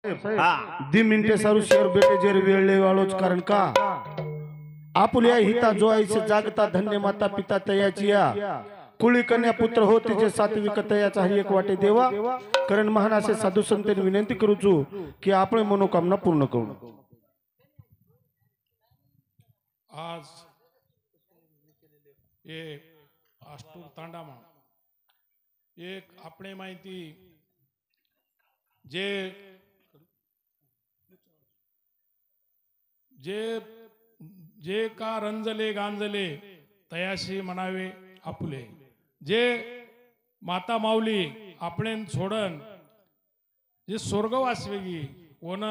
हा 2 मिनिटे सारू शेअर बेटे जेर वेळले वाळोच कारण का आपुल्या हिता जो आईसे जागता धन्य माता पिता तयाची या कुळी कन्या पुत्र हो तिचे सात्विक तयाचा हरी एक वाटे देवा कारण महानासे साधू संतांनी विनंती करूचू की आपण मनोकामना पूर्ण करू। आज ये आष्टूर तांडामा एक આપણે माहिती जे जे जे का रंजले गांजले तयाशी म्हणावे आपुले जे माता माऊली आपण सोडन जे स्वर्गवास वेगी कोण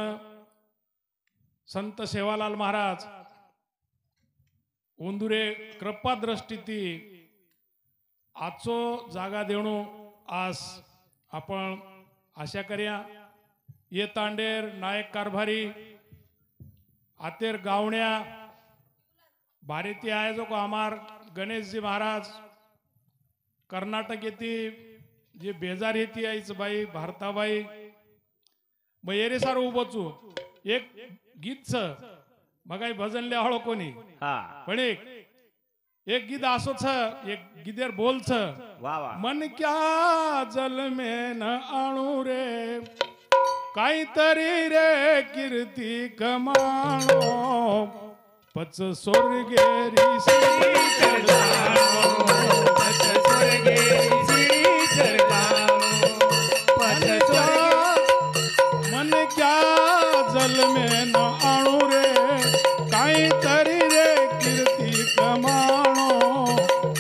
संत सेवालाल महाराज ओंदुरे कृपा दृष्टीती आजचो जागा देणो आज आपण आशा कर्या ये तांडेर नायक कारभारी आतेर गावण्या भारतीय आयोजक आमार गणेश जी महाराज कर्नाटक येती जे बेजार येती आईच बाई भारताबाई मयेरे सार उभोचू एक गीत छ मगाई भजन ले हळो कोणी पण एक गीत असो छ एक गीतेर बोल छ वा वा मन क्या जल में न आणू रे काहीतरी रे कीर्ती कमानो पच स्वर्गेरी श्री चरणानो पच स्वर्गेरी श्री चरणानो पच मन क्या जल में न आणू रे काहीतरी रे कीर्ती कमानो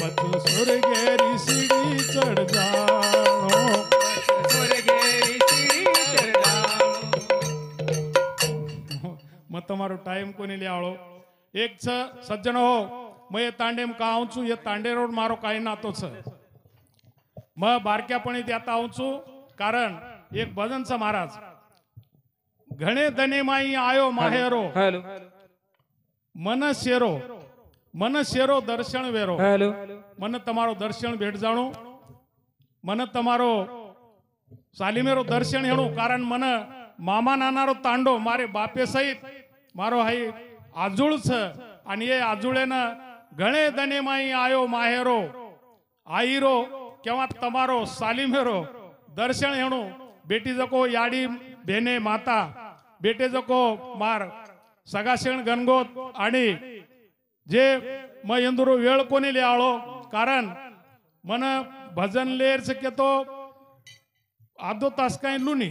पच स्वर्गेरी श्री चढ़ जानो स्वर्गेरी श्री चढ़ जानो मग તમારો ટાઈમ કોને લે આવળો એક છ સજ્જન હો मैं तांडेम का आऊं छू ये तांडे रोड मारो काही नातो छ मैं बारक्यापणी त्यात आऊं छू कारण एक भजन छ महाराज घणे धने माई आयो माहेरो मन शेरो दर्शन वेरो मन तमारो दर्शन भेट जाणो मन तमारो सालिमेरो दर्शन हेणो कारण मन मामा नानारो तांडो मारे बापे सहित मारो हाई आजूळ छ आणि ये आजूळेनं घणे धने माई आयो माहेरो आईरो केव्हा तमारो सालिमेरो दर्शन हेणो बेटी जको याडी बेने माता बेटे जको मार सगाशेण गणगोत आणि जे म यंदुरो वेळ कोणी ले आळो कारण मन भजन लेर शक्यतो आधो तास काय लुनी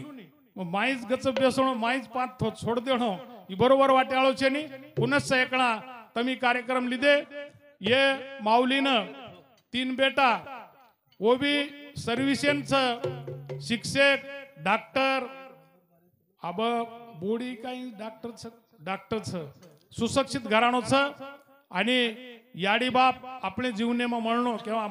माईच गच बेसणो माईच पाच थो छोड देणो ही बरोबर वाटे आळो छे नी पुनश्च एकणा तमी कार्यक्रम लिदे ये माऊलीन 3 बेटा वो भी सर्विसेन छ शिक्षक डॉक्टर अब बोडी काही डॉक्टर छ सुशिक्षित घराणो छ आणि याडी बाप आपले जीवनेમાં મળણો કેવા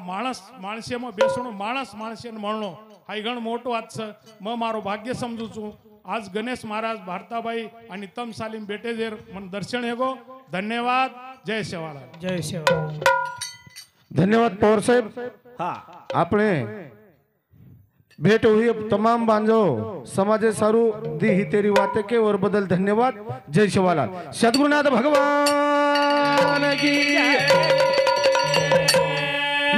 માણસેમાં બેસણો માણસેને મળણો આ ઘણ મોટો વાત છે મ મારો ભાગ્ય સમજુ છું आज गणेश महाराज भारताबाई आणि तम सालिम बेटे जेर मन दर्शन हेगो धन्यवाद जय सेवालाल जय सेवालाल धन्यवाद पवार साहेब। हा આપણે भेट हुई तमाम बांधो समाजे सारू दी ही तेरी बातें के और बदल धन्यवाद जय शिवालाल सद्गुरुनाथ भगवान की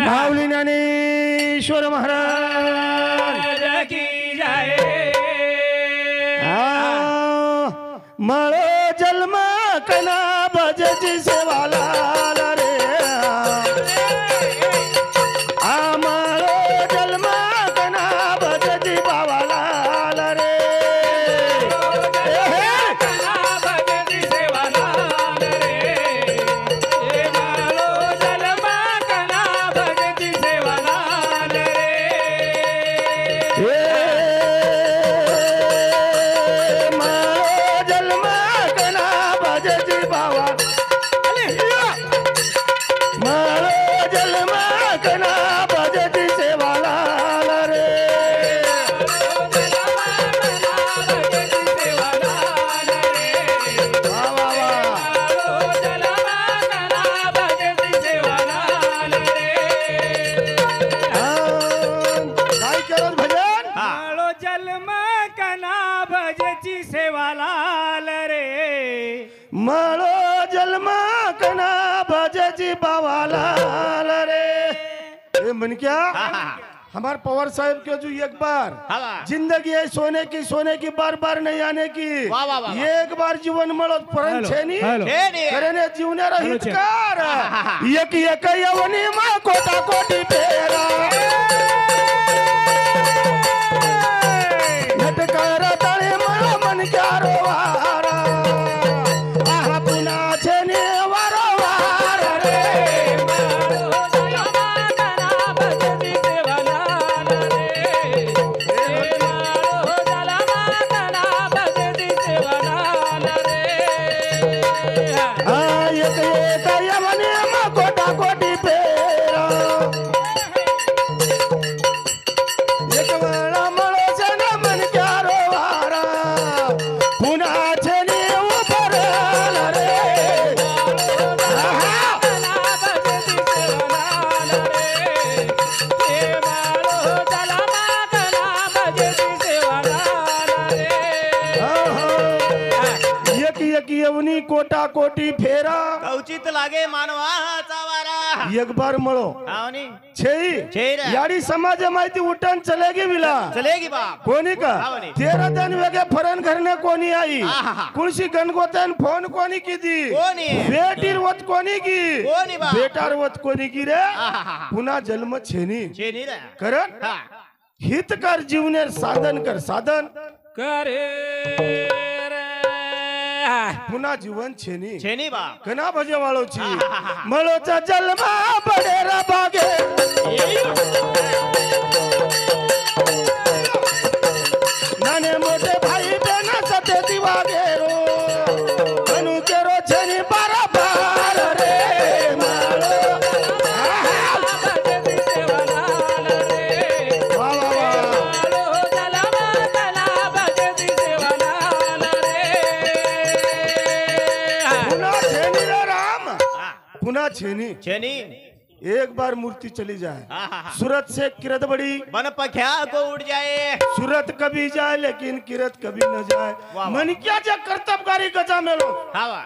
माऊली ज्ञानेश्वर महाराज की जय मळे जन्म कना भजजी सेवालाल रे आमळे जन्म कना भजजी बावालाल रे कना भजती सेवालाल रे ए मालो जन्म कना भजती सेवालाल रे जन्म कना भजजी बावा दिसेवा लाल रे मळो जन्मा कना भजजी बावालाल रे ए मन क्या हमारे पवार साहब के जो एक बार जिंदगी है सोने की बार बार नहीं आने की एक बार जीवन मळो परन छेनी करने जीवनारा हितकार एक एक यवनी मा कोटा कोटी पेरा नटकार तळे मळो मन क्या रोवारा आहा पुन्हा छेनी वारो वार रे एक एक यवनी मा कोटा कोटी पेरा एक वेळा मळो जन मन क्या रोवारा पुन्हा छेनी उभरल रे एक एक यवनी कोटा कोटी फेरा कवचित लागे मानवाचा वारा एक बार मळो आवनी छेई छेई रे. याडी समाज माहिती उठण चलेगी विला चलेगी बाप कोणी का आवनी. 13 दिन वेगे फरण घरने कोणी आई आहा. कुळशी गणगोतन फोन कोणी किती कोणी? बेटीर वत कोणी की कोणी बा? बेटार वत कोणी की रे आहा. पुन्हा जन्म छेनी छेनी रे करन हा हितकार जीवनेर साधन कर साधन करे पुन्हा जीवन छेनी छेनी बाप कना भजे वाळोची मळोचा जन्मा बडेरा बागे नाने मोठे भाई बेन सते दिवागेरो अनु केरो छेनी बारा बार रे माळो वा वा वा पुन्हा छेनी रे राम पुन्हा छेनी छेनी एक बार मूर्ति चली जाए आहा. सूरत से किरत बड़ी बन पख्या को उड़ जाए सूरत कभी जाए लेकिन किरत कभी न जाए वाह. मन क्या जा कर्तव्यकारी गजा में लो हवा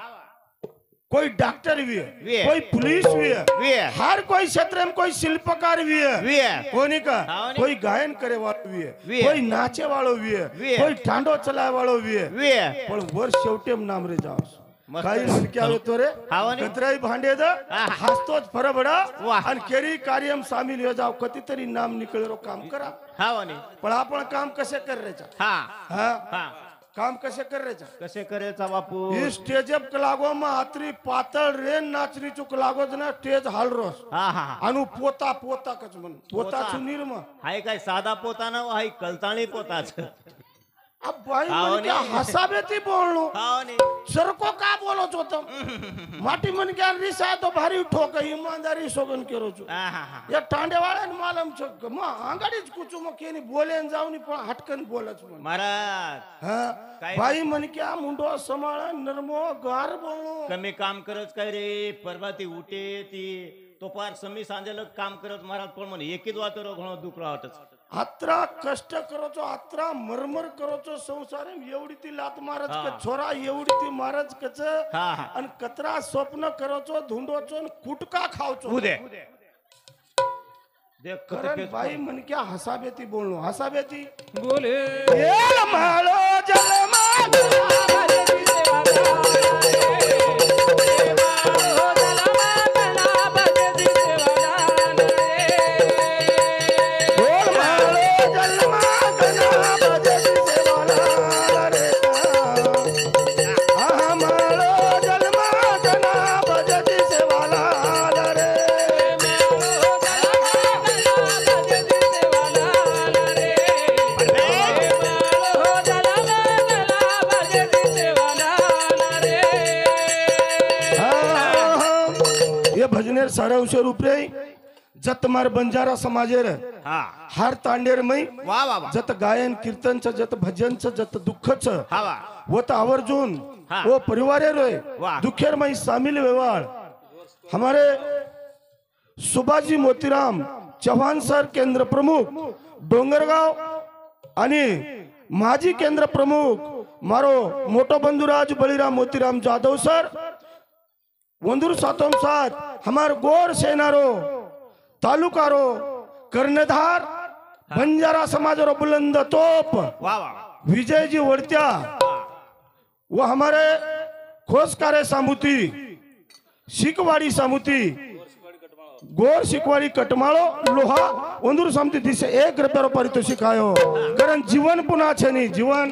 कोई डॉक्टर भी भी है है. कोई पुलिस भी है वी है. हर कोई क्षेत्र में कोई शिल्पकार भी है वी है. कोनी का हाँ, कोई गायन करे वालों भी भी है है. कोई नाचे वालों भी है भी है. कोई टांडो चलाए वालों भी है वी है. पण वर शेवटे नाम रे जाओ मस्त. काही मन क्या होतो रे हाँ, नी. कतराई भांडे द आहा. हसतोच फरबडा वाह. आणि केरी कार्यम सामील हो जाओ कितीतरी नाम निकळरो काम करा हवानी पण आपण काम कसे करायचा हा हा हा काम कसे करायचा कसे करेचा बापू ही स्टेज अप लागो मा आतरी पातळ रेन नाचरी चुक लागोच ना स्टेज हालरोस हा हा हा. अनु पोता पोता कच म्हण पोता पोता. सुनील म हाय काय साधा पोता ना हाय कलताळी पोताच अब भाई हाँ, मन क्या नहीं. हसाबे ती बोलनो हवानी सर को का बोलो छो तुम माटी मन क्या रिसा तो भारी ठोक ईमानदारी सोगन केरो छो हा हा हा या टांडे वाळान मालम छो म आंगाडीच कुचू म केनी बोलेन जाऊनी पण हटकन बोलच म्हण महाराज हा काय? भाई मन क्या मुंडो समाळा नरमो गार बोलनो कमी काम करत काय रे परवा ती उठे ती तो पार समी सांजेल काम करत महाराज पण म्हणे एकीच वातर घणो दुख राहतच आत्रा कष्ट करोचो आत्रा मरमर करोचो संसार एवढी ती लात महाराज हा. क छोरा एवढी ती महाराज कच हा हा आणि कतरा स्वप्न करोचो धुंडोचो आणि कुटका खावचो उदे देख करण बाई मन क्या हसाबेती बोलनो हसाबेती बोले येल माळो जलमा बोल माळो जलमा कना भजती सेवाला रे आहा माळो जलमा कना भजती सेवाला रे ये भजनेर सारांश रूपरे जत मार बंजारा समाजेर हा हार तांडेर मै वा वा वा जत गायन कीर्तनचं जत भजनचं जत दुःखचं हा वा वो तो आवर्जून हाँ। वो परिवारे रोए वाह। दुखेर में शामिल व्यवहार हमारे सुभाजी मोतीराम चव्हाण सर केंद्र प्रमुख डोंगरगाव आणि माजी केंद्र प्रमुख મારો મોટો બંધુરાજ બળીરામ મોતીરામ જાદવ સર વંદુર સાતમ સાત हमार गोर सेनारो तालुकारो कर्णधार बंजारा समाजरो बुलंद तोप वाह वाह विजय जी वड़त्या वो हमारे खोसकारे सामुती शिकवाड़ी सामुती गोर शिकवाड़ी कटमाळो लोहा वंदूर सामुती दिसे 1 रुपयारो पारितोषिक आयो कारण जीवन पुन्हा छे नी जीवन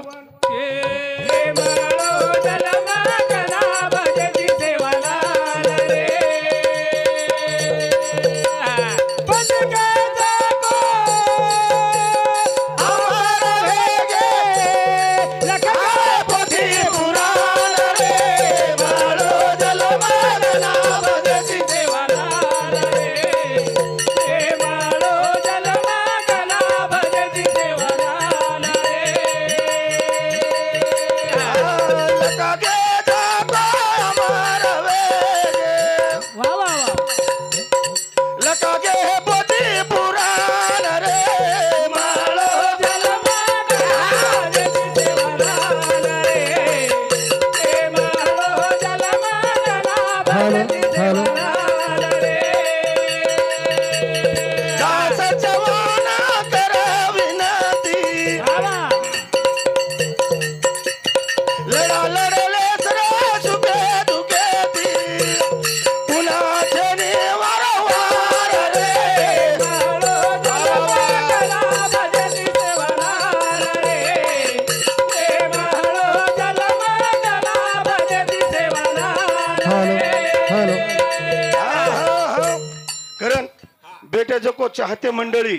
बेटे जको चाहते मंडळी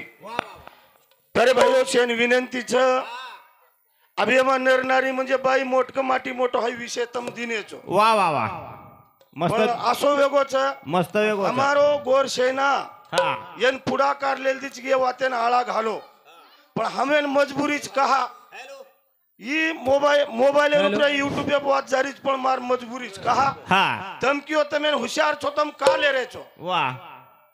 तर भाईओ शेन विनंतीचं अभिमान नरनारी म्हणजे बाई मोठक माटी मोठो हाय विषय तम दिनेचो वाह वाह वाह मस्त असो वेगोच मस्त वेगो हमारो गोर सेना हा यन पुढाकार लेलदीच गे वातेन आळा घालो पण हमेन मजबुरीच कहा ई मोबाइल रुपये यूट्यूब पे बात जारीच पण मार मजबुरीच कहा हा धमकियो तमेन होशियार छो तम का ले रे छो वाह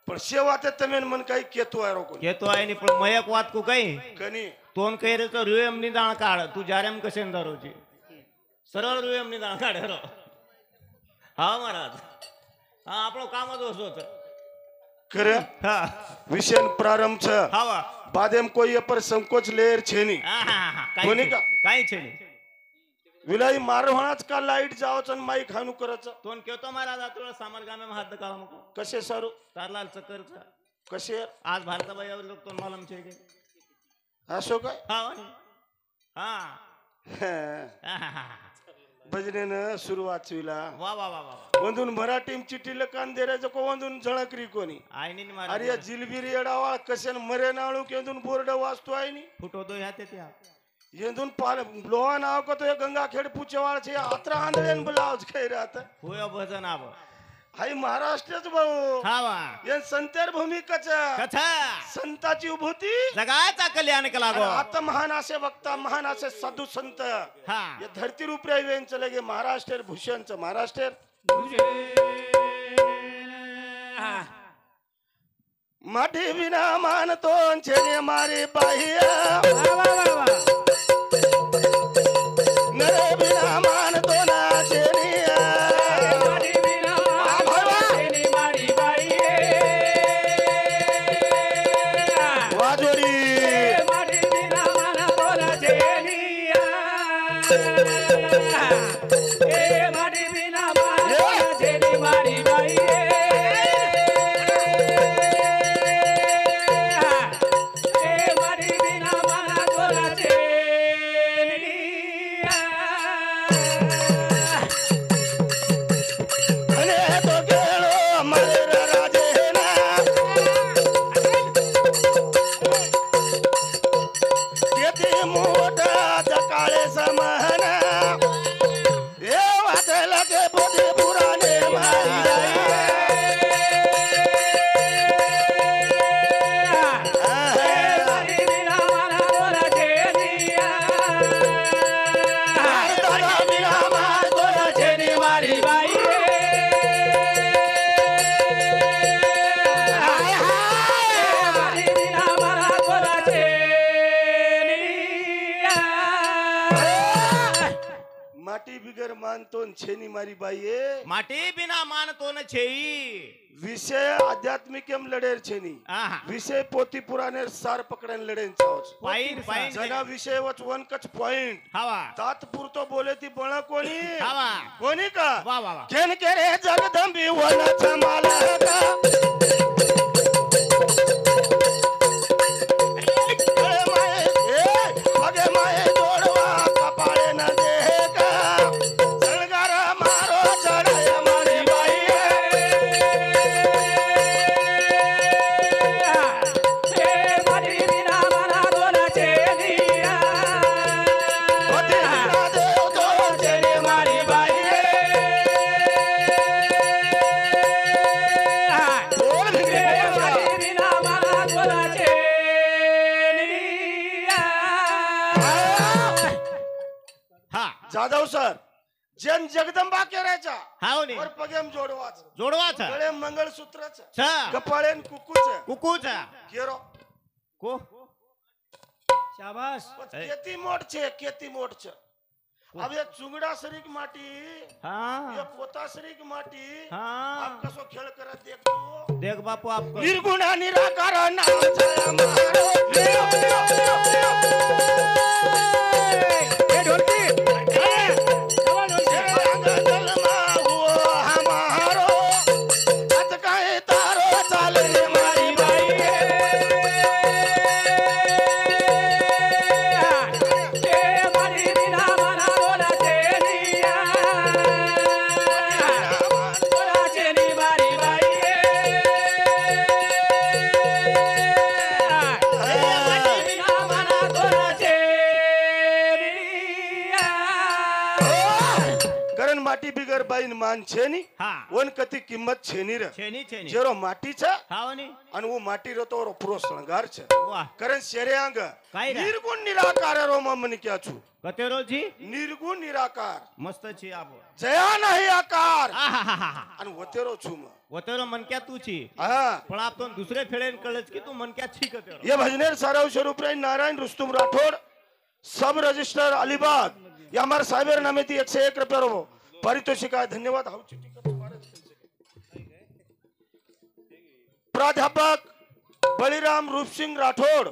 पण सेवाते तमेन मन काही केतो आहे रोको केतो आहे नि पण मयक वात को कई कनी तोन कही रे तो रुएम निदान काढ तू जारेम कसे दारोची सरळ रुएम निदान काढ रो हा महाराज हा आपलो कामच होत खरे हा विषय प्रारंभ छ हा वा बादेम कोई पर संकोच लेर छेनी कोणी का काही छे नाही विलाई मारवाच का लाईट जावच आणि माई खानू करच तोन केतो महाराज तुला सामर गामे हात काळा मको कसे सारू तारलाल चक्करचा कसे आज भारताबाईवर लोक तोन मालम छे गे असो काय हा वाणी हा भजनेनं सुरुवात विला वा वा वा वा वंदून मराठी चिठ्ठीला कान देरायचं को वंदून झळकरी कोणी आईनी महाराज अरे या जिलबिरी येडावा कशान मरे नाळू केंदून बोर्ड वाचतो आहे नी फुटो दो ह्या ते त्या येंदून पाल लोहा नाव को तो गंगा खेड पुचेवाळ छे आत्रा आंधळेन ब्लाउज खाई राहत होय भजन आव हाय महाराष्ट्रच भाऊ हा वा ये संतेर भूमिकाच कथा संताची उभूती जगाचा कल्याण केला गो आता महान असे वक्ता महान असे साधू संत हा ये धरती रूप वेन चले गे महाराष्ट्र भूषणच महाराष्ट्र माठी बिना मानतो छेने मारी बाहिया नरे बिना मानतो ना छेनिया वाजोरी माटी बिगर मानतो न छेनी मारी बाई ए माटी बिना मानतो न छेई विषय आध्यात्मिक एम लढेर छेनी आहा विषय पोती पुराणे सार पकड़न लढेन चावच पाइन पाइन जना विषय वच वन कच पॉइंट हवा तात्पुरतो बोले ती बळ कोणी हवा कोणी का वा वा वा केन केरे जगदंबी वनाचा मालका मगे माये जोडवा कपाळे न दे का सळगार मारो चढाय मारी बाई होती ना देव तो चेडी मारी बाई बोल भिंगे हा जाधव सर जन जगदंबा केरायचा हाव नी वर पगेम जोडवाच जोडवाचा गळे मंगळसूत्राच छ कपाळेन कुकूच कुकूचा केरो को शाबास केती मोठ छे केती मोठ छे अब ये चुंगड़ा सरीक माटी हाँ ये पोता सरीक माटी हाँ आप कसो खेळ करत देख तू देख बापू आपको निर्गुणा निराकार नाम छाया मारो अंग जलमा हुओ हमारो अत काय तारो चाले मारी बाई कारण माटी बिगर बाईन मान छेनी हाँ वन कती किंमत छेनी रे छेनी छेनी जेरो माटी छे हाव नी आणि वो माटी रो तो पुरो श्रृंगार छे वाह कारण शेरे अंग काय रे? निर्गुण निराकार रो मम्मी क्या छु कतेरो जी निर्गुण निराकार मस्त छी आप जया नाही आकार आहाहाहा. आणि वतेरो छु म वतेरो मनक्या तू छी हा पण आपण दुसरे फेळेन कळच की तू मनक्या छी कतेरो ये भजनेर साराव स्वरूप रे नारायण रुस्तुम राठौड़ सब रजिस्टर अलीबाग ये हमारे साहेबर नामे थी 101 रुपया रो पारितोषिक आहे धन्यवाद हाउ चिट्ठी कर तुम्हारे प्राध्यापक बळीराम रूपसिंग राठौड़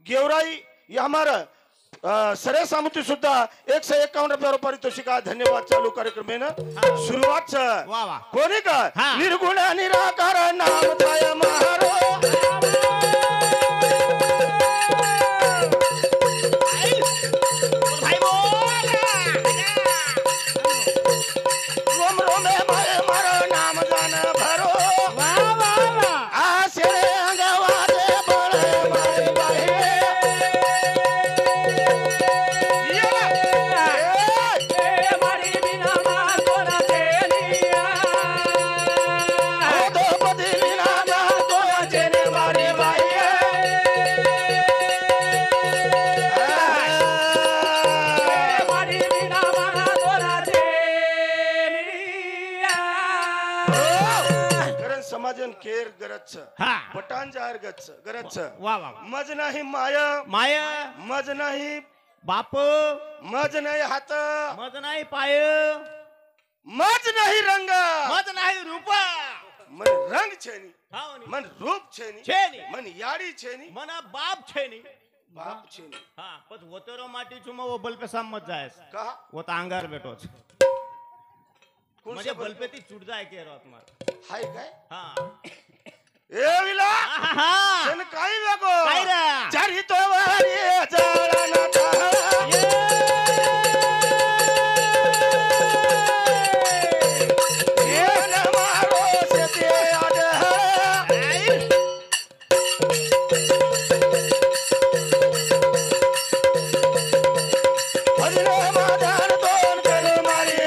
गेवराई ये हमारा सरे सामुती सुद्धा 151 रुपया पारितोषिक आहे धन्यवाद चालू कार्यक्रम में ना शुरुआत छ वाह वाह कोणी का हाँ. निर्गुण निराकार नाम थाय महारो भाई बोल रोम रोमे मारे मारो नाम जान भरो आसे अंगवादे बोले मारे बाहे दो बदली ना जा तो चेने मारे बाहे कारण समाजन केर गरज छ हा पटान जाहीर गरज छ वाह वाह मज नाही माया माया मज नाही बाप मज नाही हात मज नाही पाय मज नाही रंग मज नाही रूप मन रंग छेनी हाव नी मन रूप छेनी छेनी मन याडी छेनी मना बाप छेनी बाप छेनी हा पण वतेरो माटी छु वो बल्पे सामत जायस कहा वो तो अंगार बेटोच कोण म्हणजे से बोल- बल्पे ती चुट जाय के रात मार हाय काय हा ए विला आहाहा. जन काय लागो काय रे? चारी तो वारी जळा ना थाळा ये न मारो से ते आड भजने मादान दोन कर मारी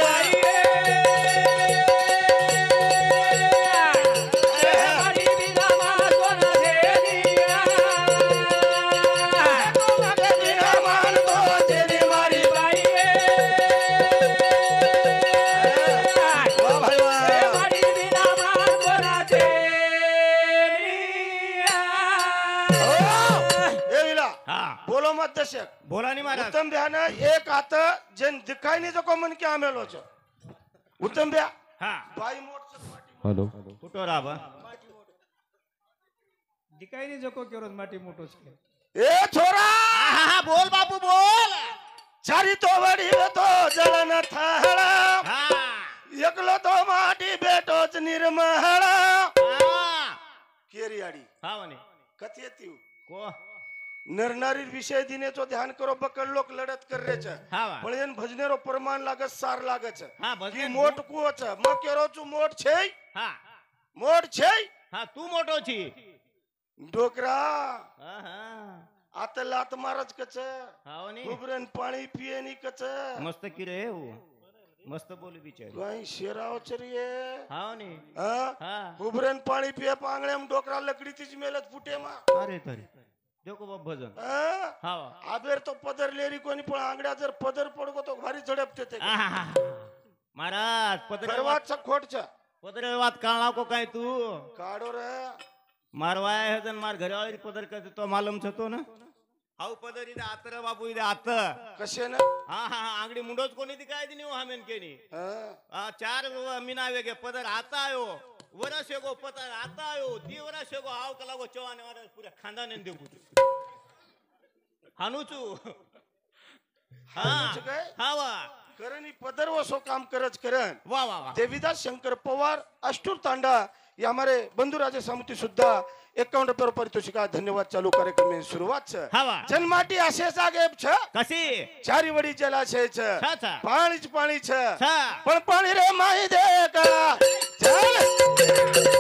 बिना मान बोला नहीं महाराज उत्तम ध्यान एक आता जन दिखाई नहीं जको मन के आमेलो छ उत्तम भ्या हाँ बाई मोट से हॅलो कुठं राहा दिखाई नहीं जको केरो माटी मोटो छे ए छोरा बोल बापू बोल चारी तो वडी तो जलन थाळा हाँ एकलो तो माटी बेटोच निर्महळ हाँ केरियाडी हाँ वनी कथी येती को नरनारी विषय दिनेचो ध्यान करो बकड लोक लढत करे छ हाँ वा पण एन भजनेरो प्रमाण लागत सार लागत छ हाँ की भजन मोट कुओ छ म केरो छु मोट छै हाँ मोट छै हाँ तू मोटो छी डोकरा हाँ हाँ आता लात मारच कच हाँ वनी उबरन पाणी पिये नी कच मस्त की रे वो मस्त बोली बिचारी काही शेराव चरिये हाँ वनी हा हाँ उबरन पाणी पिये पांगळ्याम डोकरा लकडी तीच मेलत फुटे मा अरे तरी देखो बाप भजन हा हाँ वा आबेर तो पदर लेरी कोणी पण आंगड्या जर पदर पडगो तो भारी झडपते ते महाराज पदरे परवाचा खोट छ पदरे बात काढला को काय तू काढो रे मारवाय है जन मार घरे वाली पदर करते तो मालूम छतो ना हाउ पदर इथे आत रे बापू इथे आत कसे ना हाँ हाँ हाँ आंगडी मुंडोच कोणी ती काय दिनी हमेन केनी हा चार मीना वेगे पदर आता आयो वर्ष एगो पदर आता आयो ती वर्ष एगो हाव कला गो चवाने वाला पूरा खानदान देऊ हानुचू हानुचू काय? हा वा करणी पदर वसो काम करच करन वा वा वा देवीदास शंकर पवार अष्टूर तांडा ये हमारे बंधुराजे समिति सुद्धा 51 रुपये पारितोषिका धन्यवाद चालू कार्यक्रम में शुरुआत छ हा वा जन्माटी असेच आगे छ कशी चारी वडी जलाशय छ छा छा पाणीच पाणी छ छा पण पाणी रे माही दे का चल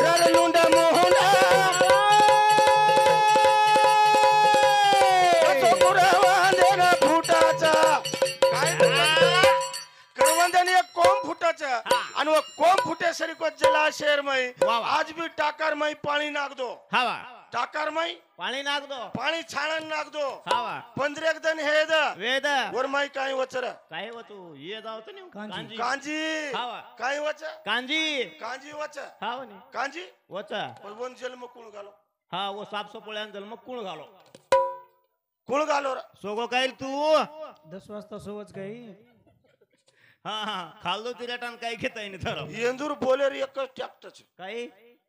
यार लुंडा मोहना तो पुरावा देना फुटाचा काय करवंदने एक कोंब फुटाचा आणि वो कोंब फुटे सरी को जलाशय में वाह, वाह। आज भी टाकर में पाणी नाक दो हा वा टाकर में पाणी नाक दो पाणी छाणन नाक दो हा वा 15 दिन हे द वेद वर माई काय वचर काय व तू ये जाव तर नाही कांजी कांजी हा वा काय वच कांजी कांजी वच हा वनी कांजी वचा पण वन जन्म कुण घालो हा वो साप सोपळ्यान जन्म कुण घालो कुण घालो रे? सोगो काय तू 10 वाजता सोवच काही हा हा खाल्लो तिरटान काय घेताय नाही तर येंदूर बोलेर एकच ट्रॅक्टर काय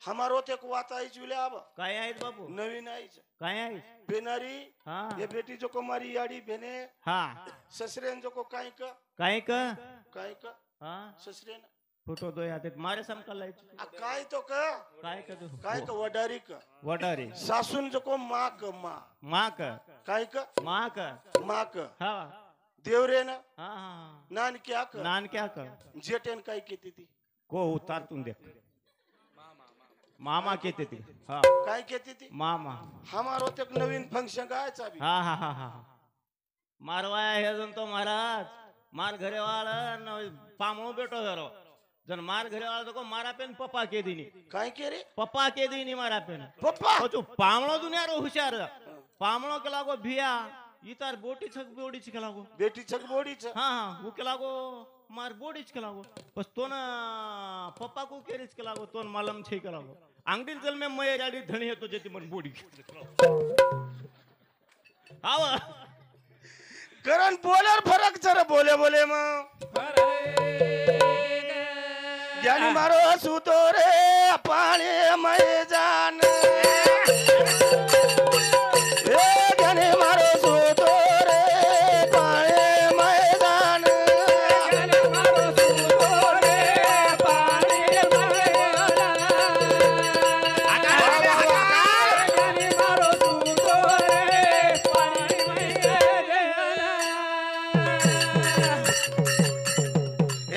हमारो ते को वाताई जुले आब काय आहेत बापू नवीन आईच काय आहेत बेनारी हा ये बेटी जो को मारी याडी बेने हा ससरेन जो को काय क हा ससरेन फोटो दो यात मारे समकालायची आ काय तो क काय का तू काय क वडारी क वडारी सासून जो को मा क मा माक काय क माक मा क हा देवरे ना हा हा नान क्या क नान क्या कर जेटेन काय केती ती को उतारतून दे मामा कहते थे हा काय केती ती मामा हमारो ते नवीन फंक्शन गायचा भी हा हा हा हा मारवाया हे जन तो महाराज मार घरे वाला पामो बेटो जरो जन मार घरे वाला तो मारा पेन पप्पा के दीनी काय के रे पप्पा के दीनी मारा पेन पप्पा तो पामणो दुनिया रो हुशार पामणो के लागो भिया इतार बोटी छक बोडी के लागो बेटी छक बोडी छ हा हा वो के लागो मार बोडी के लागो बस तो ना पप्पा को केरीच के लागो तो मालम छे के लागो अंगडी जल में मय राडी धणी है तो जेती मन बोडी आवा करण बोलर फरक जरा बोले बोले मग ज्ञानी मारो सुतो रे पाणी मय जान ए ज्ञानी मारो सुतो रे पाणी मय जान ए ज्ञानी मारो सुतो रे पाणी मय जान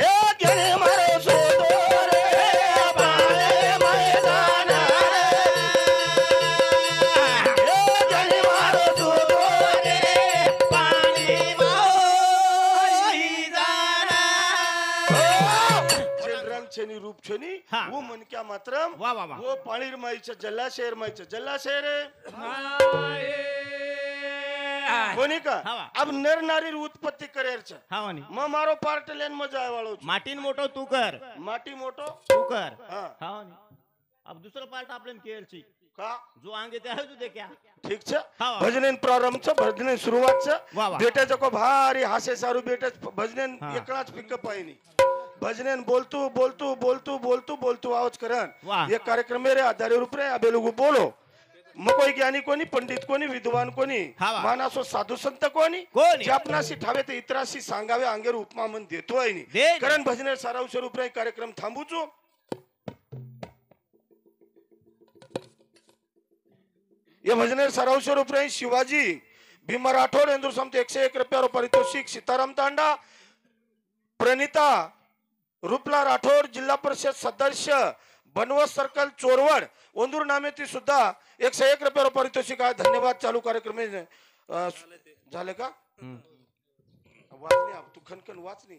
ए ज्ञानी मारो सुतो रे रंग छेनी रूप छेनी हाँ। वो मन क्या मात्रम वाह, वाह, वाह। वो पाणीर माईच जलाशयर माईच जलाशयर कोणी का हाँ, वाह। अब नर नारी उत्पत्ति करेर छ हा वानी म मारो पार्ट लेन म जाय वाळो છું. माटीन मोटो तू कर माटी मोटो तू कर हाँ। हा वानी अब दूसरा पार्ट आपल्यान केल छी का जो आंगे ते आहे तुझे क्या ठीक છે હા. ભજને પ્રારંભ છે ભજને શરૂઆત છે વાહ, વાહ. બેટા જકો ભારી હાસે સારું બેટા ભજને હા. એકલા જ પિકઅપ આઈ ની ભજને બોલતું બોલતું બોલતું બોલતું બોલતું આવો જ કરન વાહ. ये कार्यक्रम मेरे आधार रूप रे अबे लोग बोलो मकोई ज्ञानी कोणी पंडित कोणी विद्वान कोणी हा, वाह. मानासो साधू संत कोणी कोणी? जे आपणाशी ठावे ते इतराशी सांगावे अंगेर उपमा मन देतो आहे नी दे नी. कारण भजने साराव स्वरूप रे कार्यक्रम थांबू छु ये भजने सराव स्वरूप रहे शिवाजी भीमा राठौर इंदुर समत 101 रुपया पारितोषिक सीताराम तांडा प्रणिता रूपला राठौर जिल्हा परिषद सदस्य बनवस सर्कल चोरवड ओंदूर नामे ती सुद्धा 101 रुपया पारितोषिक आहे धन्यवाद चालू कार्यक्रम झाले का वाचनी तू खनखन वाचनी